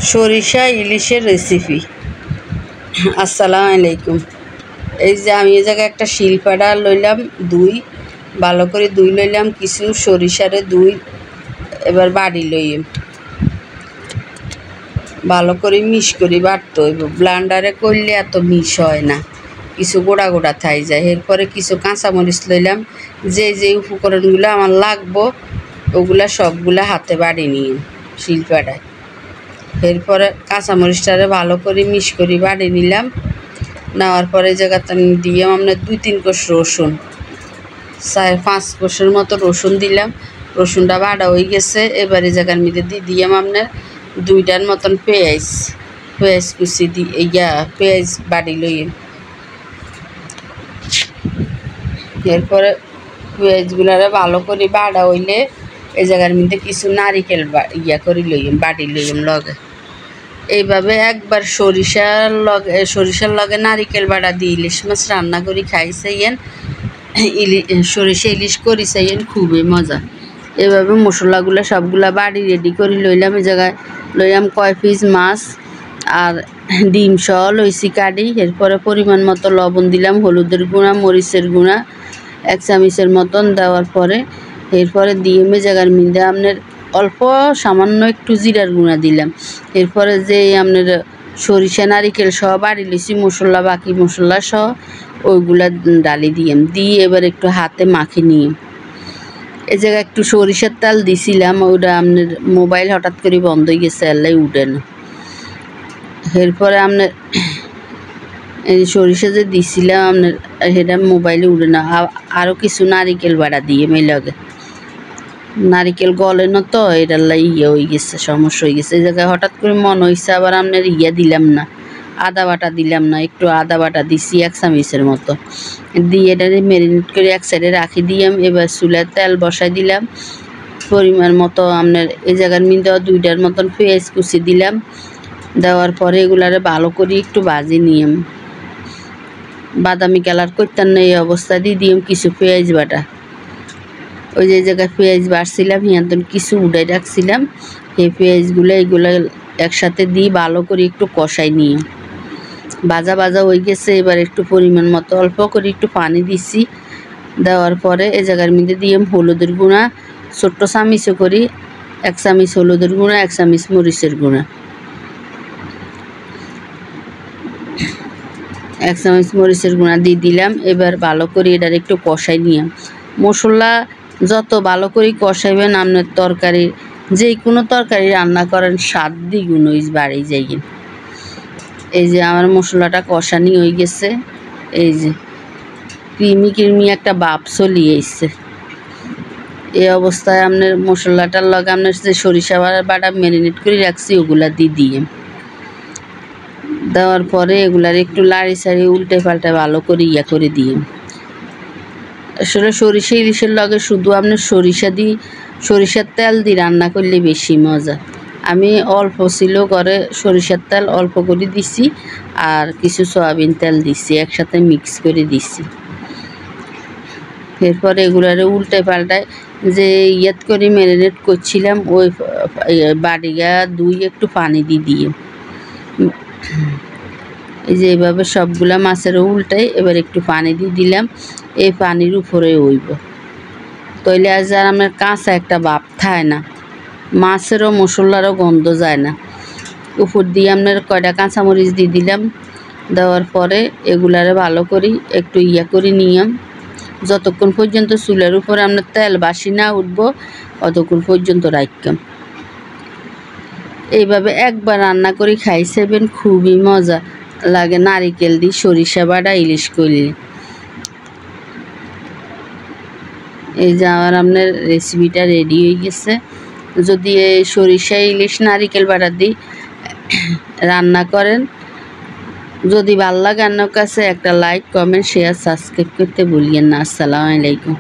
সরিষা ইলিশের রেসিপি। আসসালামু আলাইকুম। এই যে আমি এই জায়গায় একটা শিলপাড়া লইলাম, ভালো করে দুই লইলাম, কিছু সরিষারে দুই এবার বাড়ি লইম, ভালো করে মিশ করি বাটতে হইব। ব্লান্ডারে করলে এত মিশ হয় না, কিছু গোড়া গোড়া থাই যায়। এরপরে কিছু কাঁচামরিচ লইলাম, যে উপকরণগুলো আমার লাগবো ওগুলা সবগুলা হাতে বাড়ি নিয়ে শিলপাড়ায়। এরপরে কাঁচামরিচটারে ভালো করে মিশ করি বাড়ি নিলাম। নেওয়ার পরে জায়গাতে দিয়ে আমরা 2-3 কোষ রসুন, 4-5 কোষের মতো রসুন দিলাম। রসুনটা বাড়া হয়ে গেছে। এবারে জায়গার মধ্যে দিলাম আপনার 2টার মতন পেঁয়াজ কুচি পেঁয়াজ বাড়ি লই। এরপরে পেঁয়াজগুলারে ভালো করে বাড়া হইলে এই জায়গার মধ্যে কিছু নারিকেল করে লইম, বাড়ি লইম লগে। এইভাবে একবার সরিষার লগে নারিকেল বাড়া দিয়ে ইলিশ মাছ রান্না করি খাইছেন, সরিষা ইলিশ করি চাইয়েন, খুবই মজা। এইভাবে মশলাগুলো সবগুলা বাড়ি রেডি করে লইলাম। এই জায়গায় লইলাম কয় পিস মাছ আর ডিম সহ লইছি কাটি। এরপরে পরিমাণ মতো লবণ দিলাম, হলুদের গুঁড়া, মরিচের গুঁড়া 1 চামচের মতন দেওয়ার পরে এরপরে দিয়ে জায়গার মধ্যে আপনার অল্প সামান্য একটু জিরার গুঁড়া দিলাম। এরপরে যে আপনার সরিষা নারিকেল সহ বাড়ি লইছি মশলা, বাকি মশলা সহ ওইগুলা ডালি দিয়ে এবার একটু হাতে মাখি নিয়ে এই জায়গায় একটু সরিষার তেল দিছিলাম। ওইটা আপনার মোবাইল হঠাৎ করে বন্ধ হয়ে গেছে, এলাই উঠে না। এরপরে আপনার এই সরিষা যে দিছিলাম আপনার সেটা মোবাইলে উঠে না। আরও কিছু নারিকেল বাড়া দিয়ে লগে নারিকেল গলে না, তো এটার হয়ে গেছে, সমস্যা হয়ে গেছে। এই জায়গায় হঠাৎ করে মনে হয়েছে আবার আপনার দিলাম না, আদা বাটা দিলাম না, একটু আদা বাটা দিছি 1 চামচের মতো দিয়ে এটা ম্যারিনেট করে এক সাইডে রাখি দিলাম। এবার চুলায় তেল বসাই দিলাম পরিমাণ মতো। আপনার এই জায়গার মধ্যে 2টার মতন পেঁয়াজ কুচি দিলাম। দেওয়ার পরে এগুলারে ভালো করে একটু ভাজি নিলাম, বাদামি কালার করতেন না। এই অবস্থা দিয়ে কিছু পেঁয়াজ বাটা, ওই যে জায়গায় পেঁয়াজ বাড়ছিলাম হিয়ান্তন কিছু উড়াই রাখছিলাম, এই পেঁয়াজগুলো এইগুলো একসাথে দিয়ে ভালো করে একটু কষাই নিয়ে ভাজা হয়ে গেছে। এবার একটু পরিমাণ মতো অল্প করে একটু পানি দিছি। দেওয়ার পরে এই জায়গার মধ্যে দিয়ে হলুদের গুঁড়া ছোট্ট চামিচে করি 1 চামচ হলুদের গুঁড়া, 1 চামচ মরিচের গুঁড়া, 1 চামচ মরিচের গুঁড়া দিয়ে দিলাম। এবার ভালো করে এটার একটু কষাই নিয়ে মশলা যত ভালো করে কষাইবেন আপনার তরকারি, যে কোনো তরকারি রান্না করেন স্বাদ দ্বিগুণ বাড়ি যায়। এই যে আমার মশলাটা কষানি হয়ে গেছে, এই যে ক্রিমি একটা ভাব চলিয়ে এসছে। এই অবস্থায় আপনার মশলাটার লগে আপনার যে সরিষা বাটা ম্যারিনেট করে রাখছি ওগুলা দিয়ে দেওয়ার পরে এগুলার একটু লাড়ি সাড়ি উল্টে পাল্টে ভালো করে করে দিয়ে। আসলে সরিষা ইলিশের লগে শুধু আপনার সরিষার তেল দিয়ে রান্না করলে বেশি মজা। আমি অল্প ছিল ঘরে, সরিষার তেল অল্প করে দিছি আর কিছু সয়াবিন তেল দিছি, একসাথে মিক্স করে দিছি। এরপরে এগুলারে উল্টে পাল্টায় যে করে ম্যারিনেট করছিলাম ওই বাড়িগা একটু পানি দিয়ে এই যে এইভাবে সবগুলা মাছেরও উল্টাই এবার একটু পানি দিয়ে দিলাম। এই পানির উপরে হইব, তইলে আজ আর আমার কাঁচা একটা ভাব থায় না, মাছেরও মশলারও গন্ধ যায় না। উপর দিয়ে আপনার কয়টা কাঁচামরিচ দিয়ে দিলাম। দেওয়ার পরে এগুলারে ভালো করি একটু করে নিলাম, যতক্ষণ পর্যন্ত চুলের উপরে আপনার তেল বাসি না উঠবো অতক্ষণ পর্যন্ত রাখলাম। এইভাবে একবার রান্না করে খাইছেবেন, খুবই মজা লাগে নারিকেল দিয়ে সরিষা বাটা ইলিশ করলে। এই যে আমার আপনার রেসিপিটা রেডি হয়ে গেছে। যদি এই সরিষা ইলিশ নারিকেল বাটা দিয়ে রান্না করেন, যদি ভালো লাগে আপনার কাছে একটা লাইক, কমেন্ট, শেয়ার, সাবস্ক্রাইব করতে ভুলিয়েন না। আসসালামু আলাইকুম।